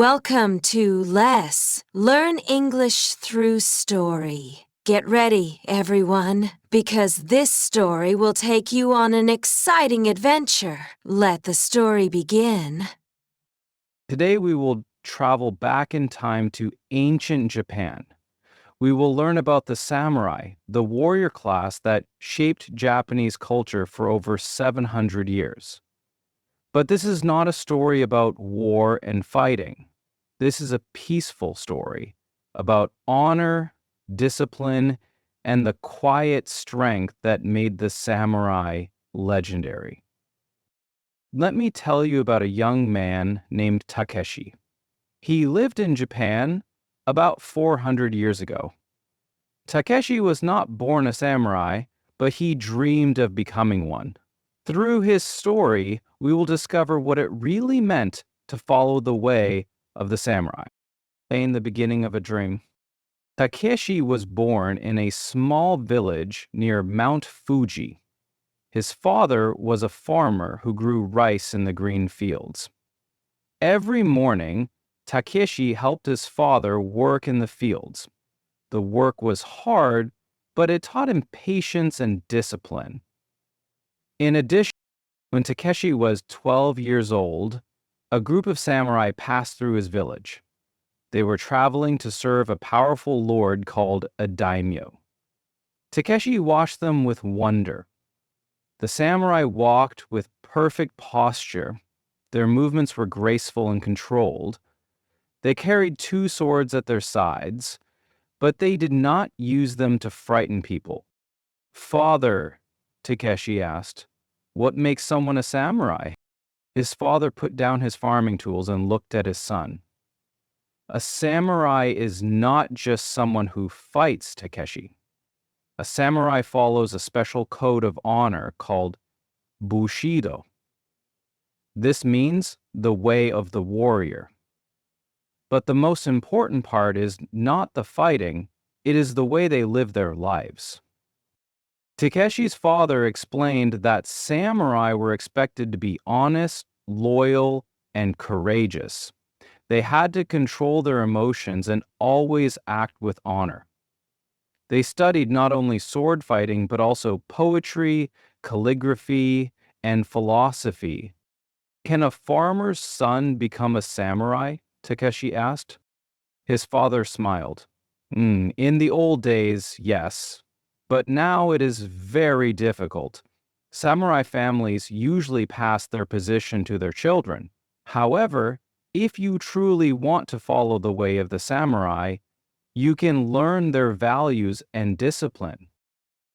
Welcome to Learn English Through Story. Get ready, everyone, because this story will take you on an exciting adventure. Let the story begin. Today we will travel back in time to ancient Japan. We will learn about the samurai, the warrior class that shaped Japanese culture for over 700 years. But this is not a story about war and fighting. This is a peaceful story about honor, discipline, and the quiet strength that made the samurai legendary. Let me tell you about a young man named Takeshi. He lived in Japan about 400 years ago. Takeshi was not born a samurai, but he dreamed of becoming one. Through his story, we will discover what it really meant to follow the way of the samurai. In the beginning of a dream, Takeshi was born in a small village near Mount Fuji. His father was a farmer who grew rice in the green fields. Every morning, Takeshi helped his father work in the fields. The work was hard, but it taught him patience and discipline. In addition, when Takeshi was 12 years old, a group of samurai passed through his village. They were traveling to serve a powerful lord called a daimyo. Takeshi watched them with wonder. The samurai walked with perfect posture. Their movements were graceful and controlled. They carried two swords at their sides, but they did not use them to frighten people. "Father," Takeshi asked, "what makes someone a samurai?" His father put down his farming tools and looked at his son. "A samurai is not just someone who fights, Takeshi. A samurai follows a special code of honor called Bushido. This means the way of the warrior. But the most important part is not the fighting, it is the way they live their lives." Takeshi's father explained that samurai were expected to be honest, loyal, and courageous. They had to control their emotions and always act with honor. They studied not only sword fighting, but also poetry, calligraphy, and philosophy. "Can a farmer's son become a samurai?" Takeshi asked. His father smiled. In the old days, yes, but now it is very difficult. Samurai families usually pass their position to their children. However, if you truly want to follow the way of the samurai, you can learn their values and discipline."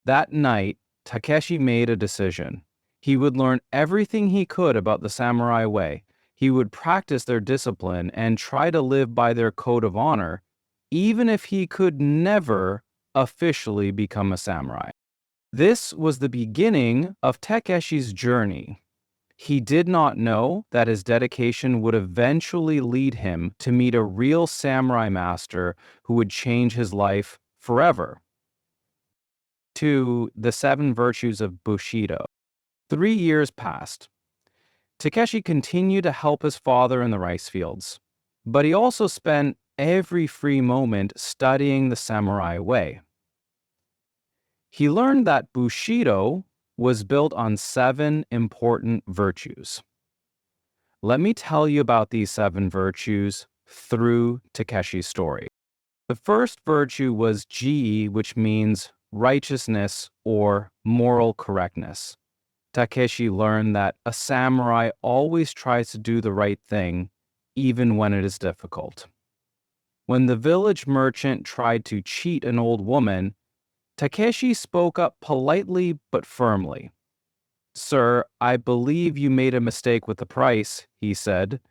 That night, Takeshi made a decision. He would learn everything he could about the samurai way. He would practice their discipline and try to live by their code of honor, even if he could never officially become a samurai. This was the beginning of Takeshi's journey. He did not know that his dedication would eventually lead him to meet a real samurai master who would change his life forever. To the 7 virtues of Bushido. 3 years passed. Takeshi continued to help his father in the rice fields, but he also spent every free moment studying the samurai way. He learned that Bushido was built on 7 important virtues. Let me tell you about these 7 virtues through Takeshi's story. The first virtue was ji, which means righteousness or moral correctness. Takeshi learned that a samurai always tries to do the right thing, even when it is difficult. When the village merchant tried to cheat an old woman, Takeshi spoke up politely but firmly. "Sir, I believe you made a mistake with the price," he said.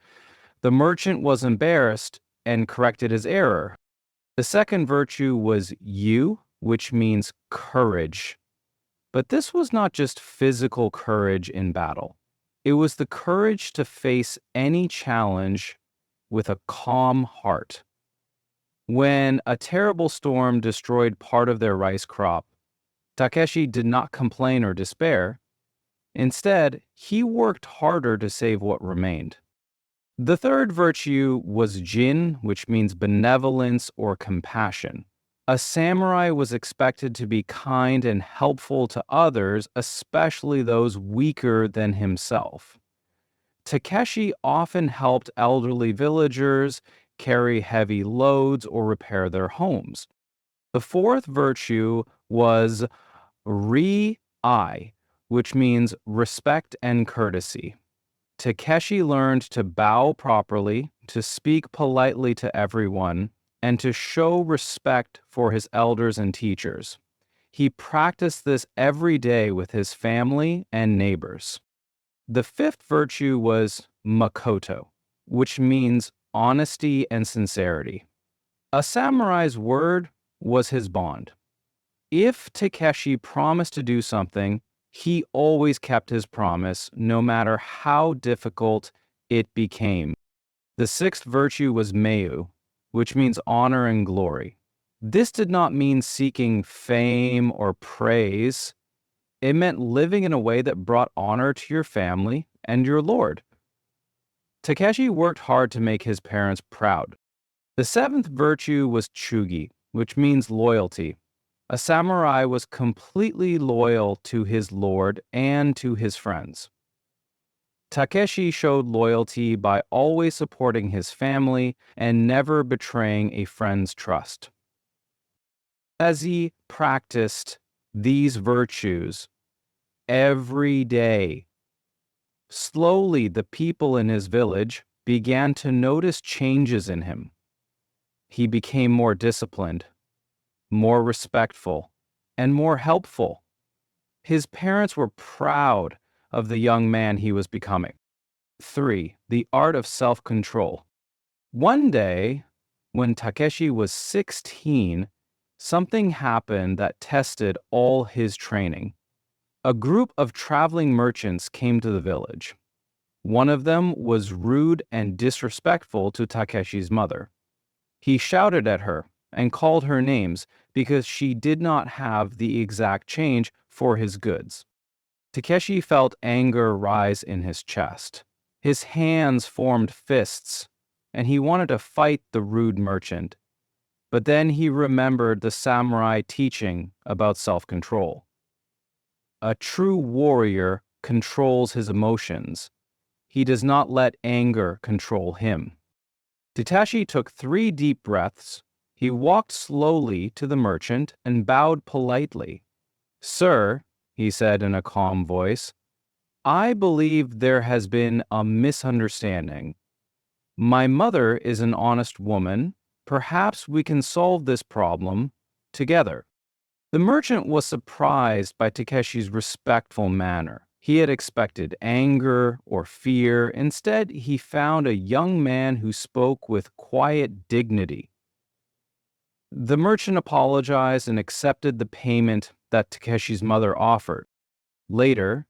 The merchant was embarrassed and corrected his error. The second virtue was you, which means courage. But this was not just physical courage in battle. It was the courage to face any challenge with a calm heart. When a terrible storm destroyed part of their rice crop, Takeshi did not complain or despair. Instead, he worked harder to save what remained. The third virtue was jin, which means benevolence or compassion. A samurai was expected to be kind and helpful to others, especially those weaker than himself. Takeshi often helped elderly villagers carry heavy loads or repair their homes. The fourth virtue was ri-ai, which means respect and courtesy. Takeshi learned to bow properly, to speak politely to everyone, and to show respect for his elders and teachers. He practiced this every day with his family and neighbors. The fifth virtue was makoto, which means honesty and sincerity. A samurai's word was his bond. If Takeshi promised to do something, he always kept his promise, no matter how difficult it became. The sixth virtue was meu, which means honor and glory. This did not mean seeking fame or praise. It meant living in a way that brought honor to your family and your lord. Takeshi worked hard to make his parents proud. The seventh virtue was chugi, which means loyalty. A samurai was completely loyal to his lord and to his friends. Takeshi showed loyalty by always supporting his family and never betraying a friend's trust. As he practiced these virtues every day, slowly the people in his village began to notice changes in him. He became more disciplined, more respectful, and more helpful. His parents were proud of the young man he was becoming. 3. The art of self-control. One day, when Takeshi was 16, something happened that tested all his training. A group of traveling merchants came to the village. One of them was rude and disrespectful to Takeshi's mother. He shouted at her and called her names because she did not have the exact change for his goods. Takeshi felt anger rise in his chest. His hands formed fists, and he wanted to fight the rude merchant. But then he remembered the samurai teaching about self-control. A true warrior controls his emotions. He does not let anger control him. Takeshi took 3 deep breaths. He walked slowly to the merchant and bowed politely. "Sir," he said in a calm voice, "I believe there has been a misunderstanding. My mother is an honest woman. Perhaps we can solve this problem together." The merchant was surprised by Takeshi's respectful manner. He had expected anger or fear. Instead, he found a young man who spoke with quiet dignity. The merchant apologized and accepted the payment that Takeshi's mother offered. Later,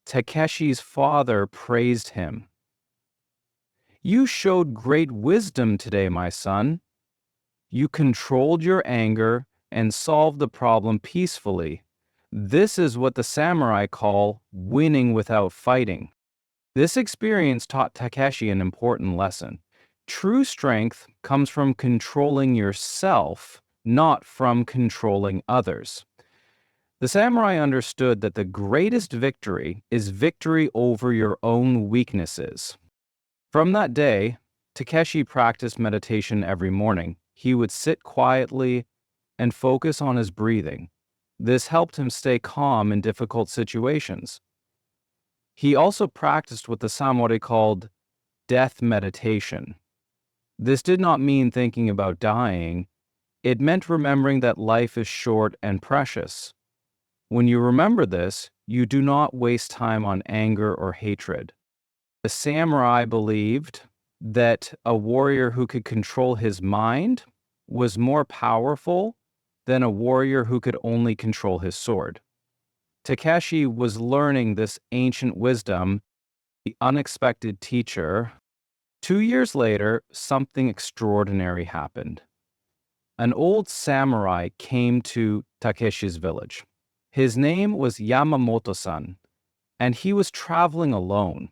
Takeshi's father praised him. "You showed great wisdom today, my son. You controlled your anger and solved the problem peacefully. This is what the samurai call winning without fighting." This experience taught Takeshi an important lesson. True strength comes from controlling yourself, not from controlling others. The samurai understood that the greatest victory is victory over your own weaknesses. From that day, Takeshi practiced meditation every morning. He would sit quietly and focus on his breathing. This helped him stay calm in difficult situations. He also practiced what the samurai called death meditation. This did not mean thinking about dying. It meant remembering that life is short and precious. When you remember this, you do not waste time on anger or hatred. The samurai believed that a warrior who could control his mind was more powerful than a warrior who could only control his sword. Takeshi was learning this ancient wisdom, the unexpected teacher. 2 years later, something extraordinary happened. An old samurai came to Takeshi's village. His name was Yamamoto-san, and he was traveling alone.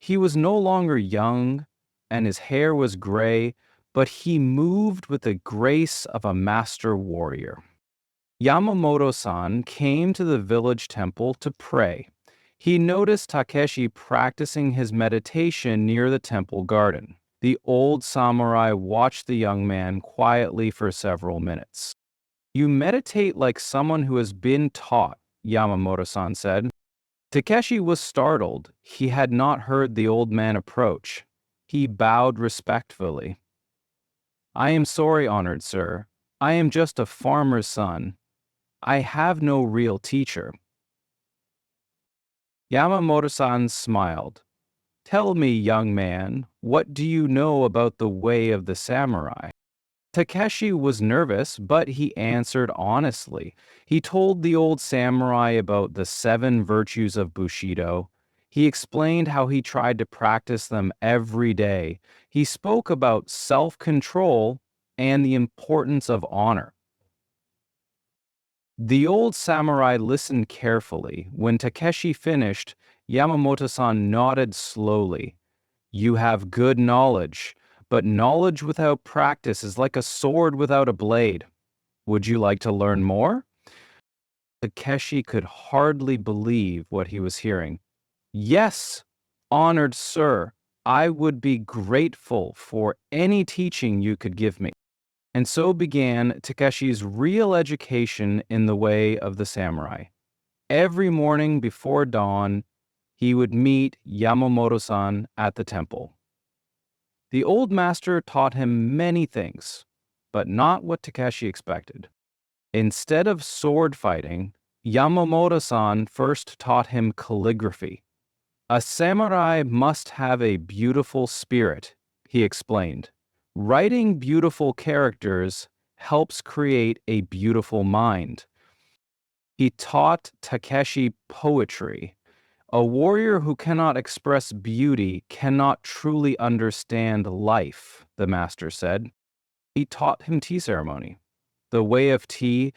He was no longer young, and his hair was gray, but he moved with the grace of a master warrior. Yamamoto-san came to the village temple to pray. He noticed Takeshi practicing his meditation near the temple garden. The old samurai watched the young man quietly for several minutes. "You meditate like someone who has been taught," Yamamoto-san said. Takeshi was startled. He had not heard the old man approach. He bowed respectfully. "I am sorry, honored sir. I am just a farmer's son. I have no real teacher." Yamamoto-san smiled. "Tell me, young man, what do you know about the way of the samurai?" Takeshi was nervous, but he answered honestly. He told the old samurai about the 7 virtues of Bushido. He explained how he tried to practice them every day. He spoke about self-control and the importance of honor. The old samurai listened carefully. When Takeshi finished, Yamamoto-san nodded slowly. "You have good knowledge, but knowledge without practice is like a sword without a blade. Would you like to learn more?" Takeshi could hardly believe what he was hearing. "Yes, honored sir, I would be grateful for any teaching you could give me." And so began Takeshi's real education in the way of the samurai. Every morning before dawn, he would meet Yamamoto-san at the temple. The old master taught him many things, but not what Takeshi expected. Instead of sword fighting, Yamamoto-san first taught him calligraphy. "A samurai must have a beautiful spirit," he explained. "Writing beautiful characters helps create a beautiful mind." He taught Takeshi poetry. "A warrior who cannot express beauty cannot truly understand life," the master said. He taught him tea ceremony. The way of tea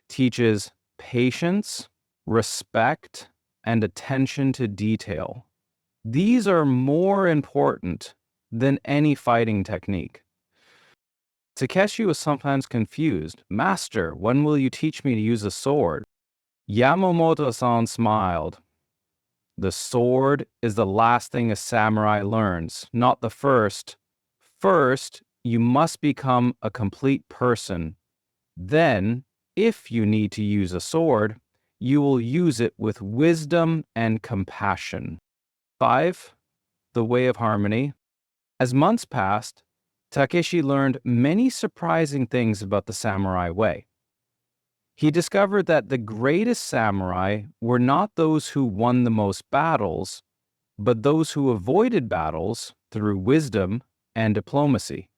teaches patience, respect, and attention to detail. These are more important than any fighting technique. Takeshi was sometimes confused. "Master, when will you teach me to use a sword?" Yamamoto-san smiled. "The sword is the last thing a samurai learns, not the first. First, you must become a complete person. Then, if you need to use a sword, you will use it with wisdom and compassion." 5. The way of harmony. As months passed, Takeshi learned many surprising things about the samurai way. He discovered that the greatest samurai were not those who won the most battles, but those who avoided battles through wisdom and diplomacy.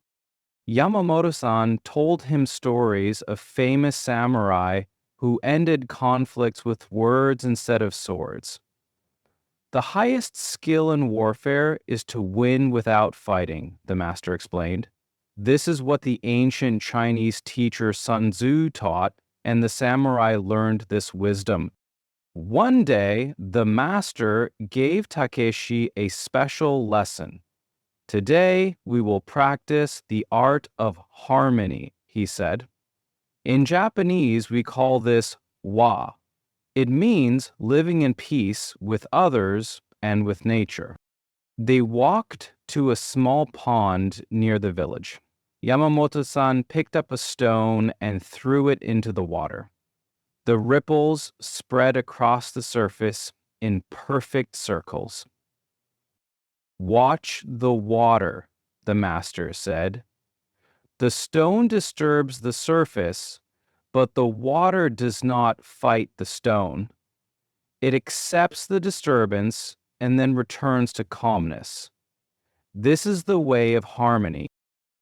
Yamamoto-san told him stories of famous samurai who ended conflicts with words instead of swords. "The highest skill in warfare is to win without fighting," the master explained. "This is what the ancient Chinese teacher Sun Tzu taught, and the samurai learned this wisdom." One day, the master gave Takeshi a special lesson. "Today, we will practice the art of harmony," he said. In Japanese, we call this wa. It means living in peace with others and with nature. They walked to a small pond near the village. Yamamoto-san picked up a stone and threw it into the water. The ripples spread across the surface in perfect circles. "Watch the water," the master said. "The stone disturbs the surface, but the water does not fight the stone. It accepts the disturbance and then returns to calmness. This is the way of harmony."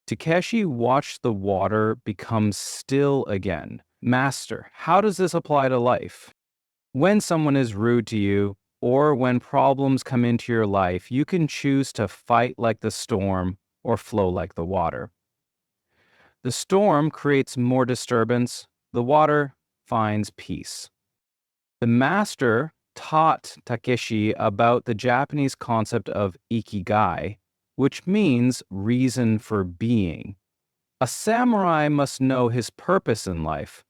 Takeshi watched the water become still again. "Master, how does this apply to life? When someone is rude to you, or when problems come into your life, you can choose to fight like the storm or flow like the water. The storm creates more disturbance, the water finds peace." The master taught Takeshi about the Japanese concept of ikigai, which means reason for being. A samurai must know his purpose in life,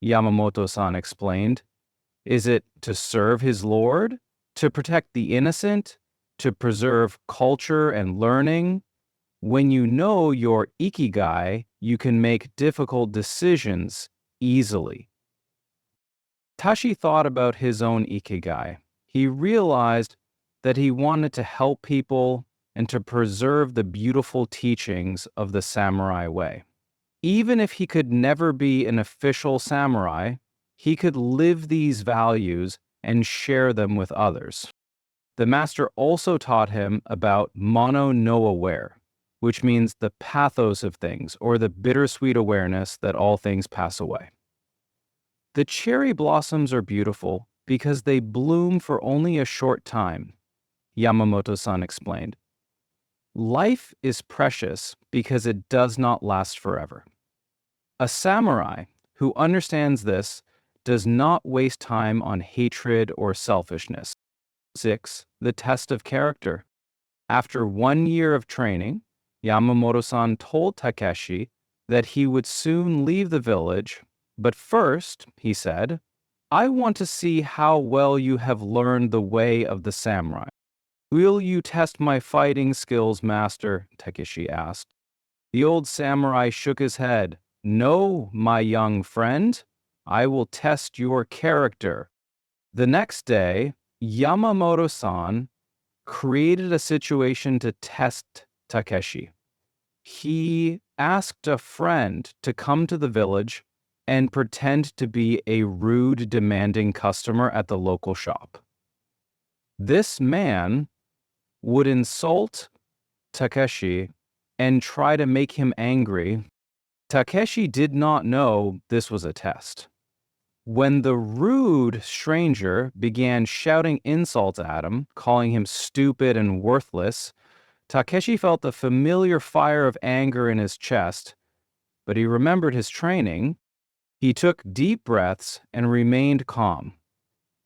Yamamoto-san explained. Is it to serve his lord? To protect the innocent? To preserve culture and learning? When you know your ikigai, you can make difficult decisions easily. Tashi thought about his own ikigai. He realized that he wanted to help people and to preserve the beautiful teachings of the samurai way. Even if he could never be an official samurai, he could live these values and share them with others. The master also taught him about mono no aware, which means the pathos of things, or the bittersweet awareness that all things pass away. The cherry blossoms are beautiful because they bloom for only a short time, Yamamoto-san explained. Life is precious because it does not last forever. A samurai who understands this does not waste time on hatred or selfishness. 6. The test of character. After 1 year of training, Yamamoto-san told Takeshi that he would soon leave the village, but first, he said, I want to see how well you have learned the way of the samurai. Will you test my fighting skills, master? Takeshi asked. The old samurai shook his head. No, my young friend, I will test your character. The next day, Yamamoto-san created a situation to test Takeshi. He asked a friend to come to the village and pretend to be a rude, demanding customer at the local shop. This man would insult Takeshi and try to make him angry. Takeshi did not know this was a test. When the rude stranger began shouting insults at him, calling him stupid and worthless, Takeshi felt the familiar fire of anger in his chest, but he remembered his training. He took deep breaths and remained calm.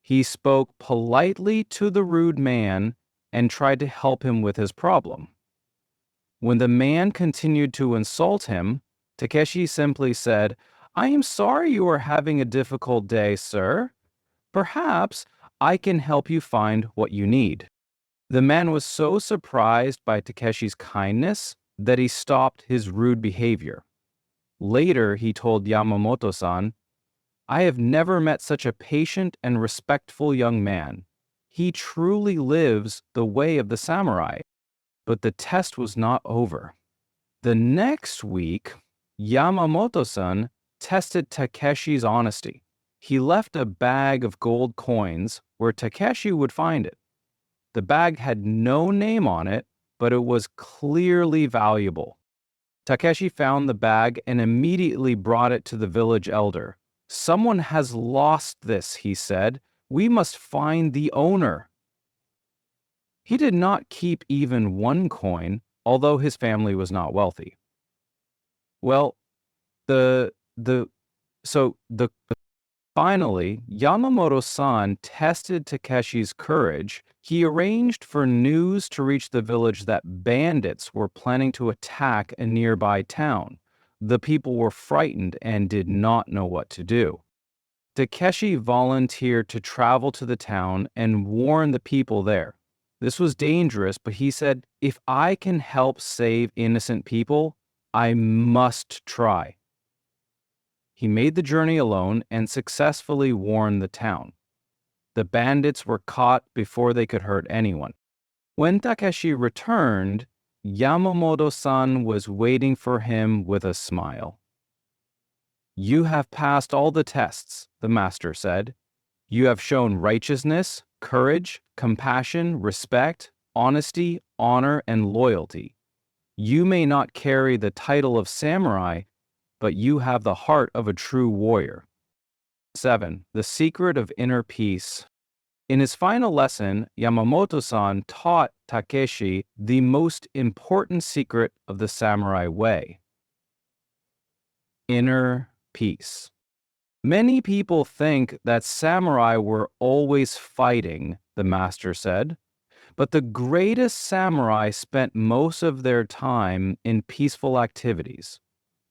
He spoke politely to the rude man and tried to help him with his problem. When the man continued to insult him, Takeshi simply said, I am sorry you are having a difficult day, sir. Perhaps I can help you find what you need. The man was so surprised by Takeshi's kindness that he stopped his rude behavior. Later, he told Yamamoto-san, I have never met such a patient and respectful young man. He truly lives the way of the samurai. But the test was not over. The next week, Yamamoto-san tested Takeshi's honesty. He left a bag of gold coins where Takeshi would find it. The bag had no name on it, but it was clearly valuable. Takeshi found the bag and immediately brought it to the village elder. Someone has lost this, he said. We must find the owner. He did not keep even one coin, although his family was not wealthy. Well, the finally, Yamamoto-san tested Takeshi's courage. He arranged for news to reach the village that bandits were planning to attack a nearby town. The people were frightened and did not know what to do. Takeshi volunteered to travel to the town and warn the people there. This was dangerous, but he said, if I can help save innocent people, I must try. He made the journey alone and successfully warned the town. The bandits were caught before they could hurt anyone. When Takeshi returned, Yamamoto-san was waiting for him with a smile. You have passed all the tests, the master said. You have shown righteousness, courage, compassion, respect, honesty, honor, and loyalty. You may not carry the title of samurai, but you have the heart of a true warrior. 7. The secret of inner peace. In his final lesson, Yamamoto-san taught Takeshi the most important secret of the samurai way: inner peace. Many people think that samurai were always fighting, the master said, but the greatest samurai spent most of their time in peaceful activities.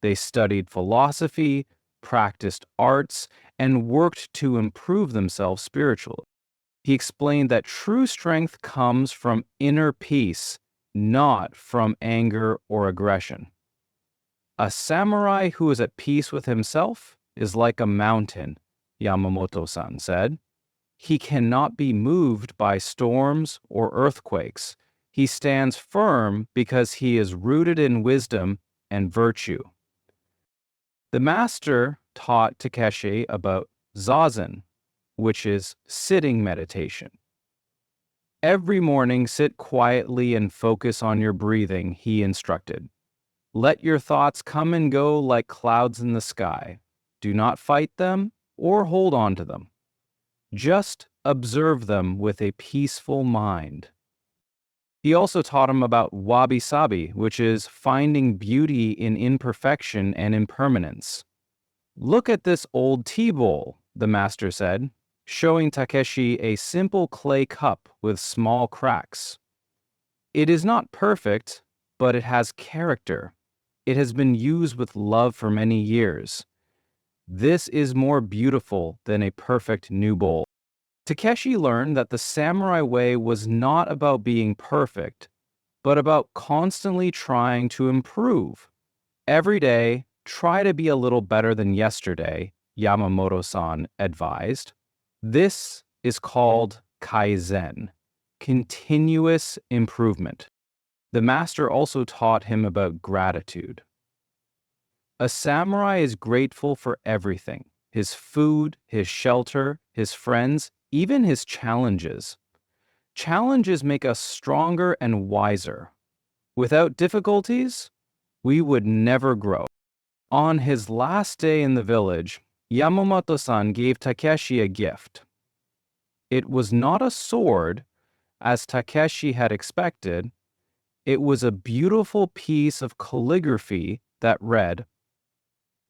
They studied philosophy, practiced arts, and worked to improve themselves spiritually. He explained that true strength comes from inner peace, not from anger or aggression. A samurai who is at peace with himself is like a mountain, Yamamoto-san said. He cannot be moved by storms or earthquakes. He stands firm because he is rooted in wisdom and virtue. The master taught Takeshi about zazen, which is sitting meditation. Every morning, sit quietly and focus on your breathing, he instructed. Let your thoughts come and go like clouds in the sky. Do not fight them or hold on to them. Just observe them with a peaceful mind. He also taught him about wabi-sabi, which is finding beauty in imperfection and impermanence. Look at this old tea bowl, the master said, showing Takeshi a simple clay cup with small cracks. It is not perfect, but it has character. It has been used with love for many years. This is more beautiful than a perfect new bowl. Takeshi learned that the samurai way was not about being perfect, but about constantly trying to improve. Every day, try to be a little better than yesterday, Yamamoto-san advised. This is called kaizen, continuous improvement. The master also taught him about gratitude. A samurai is grateful for everything: his food, his shelter, his friends, even his challenges. Challenges make us stronger and wiser. Without difficulties, we would never grow. On his last day in the village, Yamamoto-san gave Takeshi a gift. It was not a sword, as Takeshi had expected. It was a beautiful piece of calligraphy that read,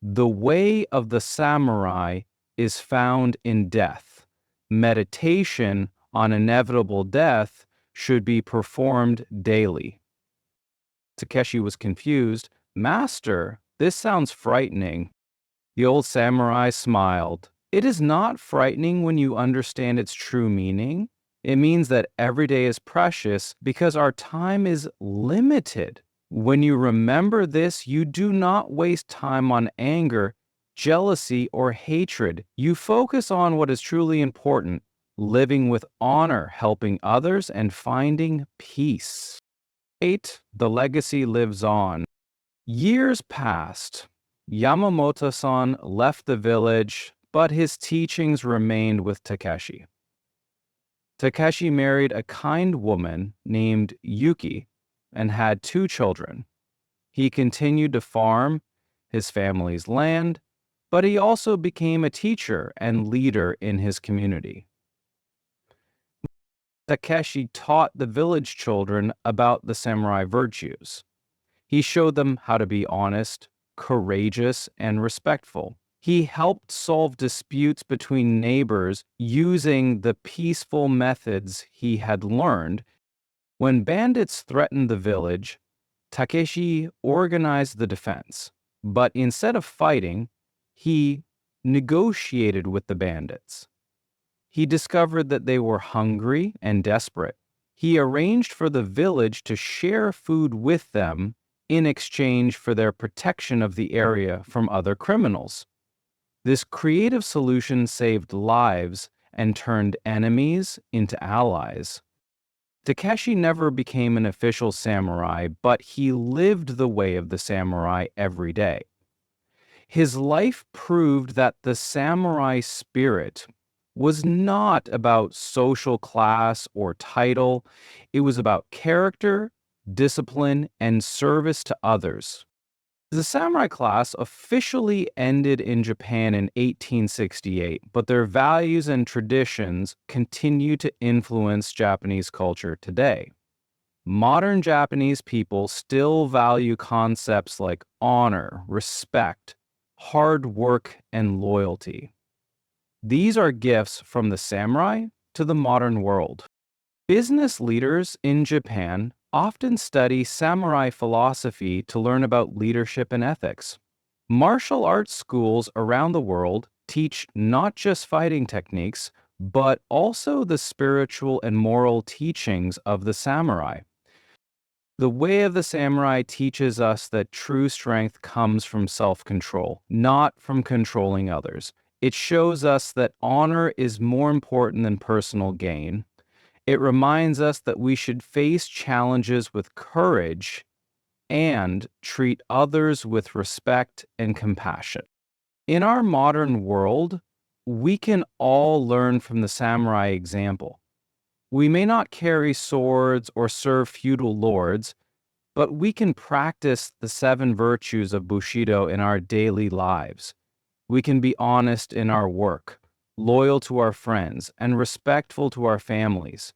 "The way of the samurai is found in death. Meditation on inevitable death should be performed daily." Takeshi was confused. "Master, this sounds frightening." The old samurai smiled. "It is not frightening when you understand its true meaning. It means that every day is precious because our time is limited. When you remember this, you do not waste time on anger, jealousy, or hatred. You focus on what is truly important: living with honor, helping others, and finding peace." 8. The legacy lives on. Years passed. Yamamoto-san left the village, but his teachings remained with Takeshi. Takeshi married a kind woman named Yuki and had 2 children. He continued to farm his family's land, but he also became a teacher and leader in his community. Takeshi taught the village children about the samurai virtues. He showed them how to be honest, courageous, and respectful. He helped solve disputes between neighbors using the peaceful methods he had learned. When bandits threatened the village, Takeshi organized the defense. But instead of fighting, he negotiated with the bandits. He discovered that they were hungry and desperate. He arranged for the village to share food with them in exchange for their protection of the area from other criminals. This creative solution saved lives and turned enemies into allies. Takeshi never became an official samurai, but he lived the way of the samurai every day. His life proved that the samurai spirit was not about social class or title. It was about character, discipline, and service to others. The samurai class officially ended in Japan in 1868, but their values and traditions continue to influence Japanese culture today. Modern Japanese people still value concepts like honor, respect, hard work, and loyalty. These are gifts from the samurai to the modern world. Business leaders in Japan often study samurai philosophy to learn about leadership and ethics. Martial arts schools around the world teach not just fighting techniques, but also the spiritual and moral teachings of the samurai. The way of the samurai teaches us that true strength comes from self-control, not from controlling others. It shows us that honor is more important than personal gain. It reminds us that we should face challenges with courage and treat others with respect and compassion. In our modern world, we can all learn from the samurai example. We may not carry swords or serve feudal lords, but we can practice the 7 virtues of Bushido in our daily lives. We can be honest in our work, loyal to our friends, and respectful to our families.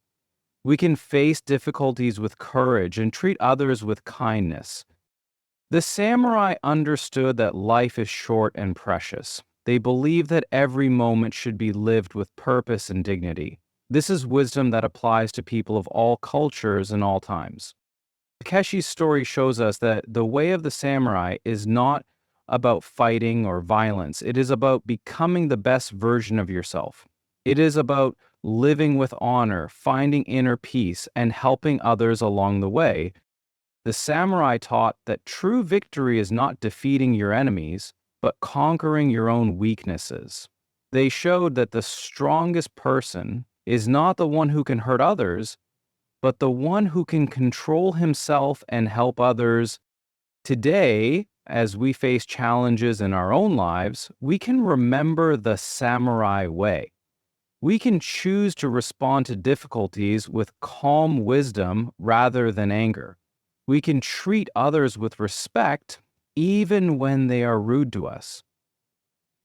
We can face difficulties with courage and treat others with kindness. The samurai understood that life is short and precious. They believed that every moment should be lived with purpose and dignity. This is wisdom that applies to people of all cultures and all times. Takeshi's story shows us that the way of the samurai is not about fighting or violence. It is about becoming the best version of yourself. It is about living with honor, finding inner peace, and helping others along the way. The samurai taught that true victory is not defeating your enemies, but conquering your own weaknesses. They showed that the strongest person is not the one who can hurt others, but the one who can control himself and help others. Today, as we face challenges in our own lives, we can remember the samurai way. We can choose to respond to difficulties with calm wisdom rather than anger. We can treat others with respect even when they are rude to us.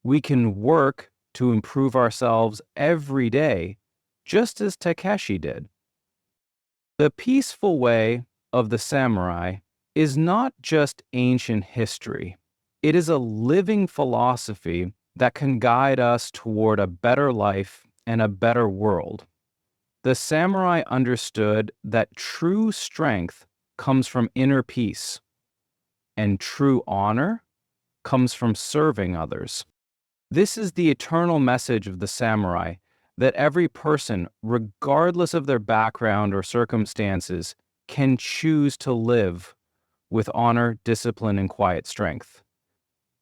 We can work to improve ourselves every day, just as Takeshi did. The peaceful way of the samurai is not just ancient history. It is a living philosophy that can guide us toward a better life and a better world. The samurai understood that true strength comes from inner peace, and true honor comes from serving others. This is the eternal message of the samurai, that every person, regardless of their background or circumstances, can choose to live with honor, discipline, and quiet strength.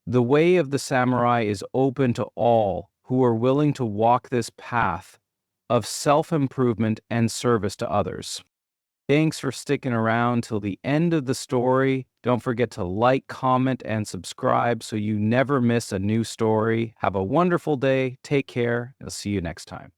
The way of the samurai is open to all who are willing to walk this path of self-improvement and service to others. Thanks for sticking around till the end of the story. Don't forget to like, comment, and subscribe so you never miss a new story. Have a wonderful day. Take care. I'll see you next time.